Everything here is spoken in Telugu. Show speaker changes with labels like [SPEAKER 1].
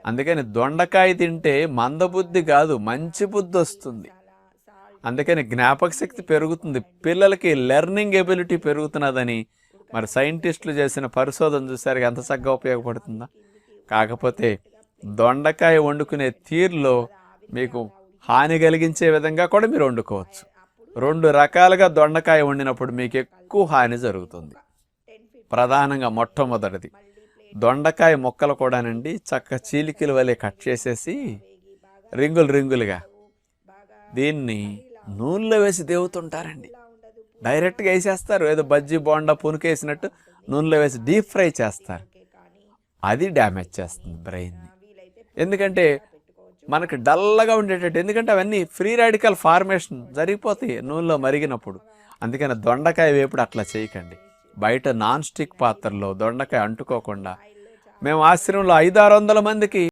[SPEAKER 1] అందుకని దొండకాయ తింటే మందబుద్ధి కాదు, మంచి బుద్ధి వస్తుంది. అందుకని జ్ఞాపక శక్తి పెరుగుతుంది, పిల్లలకి లెర్నింగ్ ఎబిలిటీ పెరుగుతున్నదని మరి సైంటిస్టులు చేసిన పరిశోధన చూసారు, ఎంత చక్కగా ఉపయోగపడుతుందా. కాకపోతే దొండకాయ వండుకునే తీరులో మీకు హాని కలిగించే విధంగా కూడా మీరు వండుకోవచ్చు. 2 రకాలుగా దొండకాయ వండినప్పుడు మీకు ఎక్కువ హాని జరుగుతుంది. ప్రధానంగా మొట్టమొదటిది, దొండకాయ ముక్కలు కూడానండి చక్క చీలికల వలె కట్ చేసేసి రింగులుగా దీన్ని నూనెలో వేసి దేవుతుంటారండి. డైరెక్ట్గా వేసేస్తారు, ఏదో బజ్జీ బోండా పునుకేసినట్టు నూనెలో వేసి డీప్ ఫ్రై చేస్తారు. అది డ్యామేజ్ చేస్తుంది బ్రెయిన్ని. ఎందుకంటే మనకి డల్గా ఉండేటట్టు, ఎందుకంటే అవన్నీ ఫ్రీ రాడికల్ ఫార్మేషన్ జరిగిపోతాయి నూనెలో మరిగినప్పుడు. అందుకని దొండకాయ వేపుడు అట్లా చేయకండి. బయట నాన్ స్టిక్ పాత్రలో దొండకాయ అంటుకోకుండా, మేము ఆశ్రమంలో 500-600 మందికి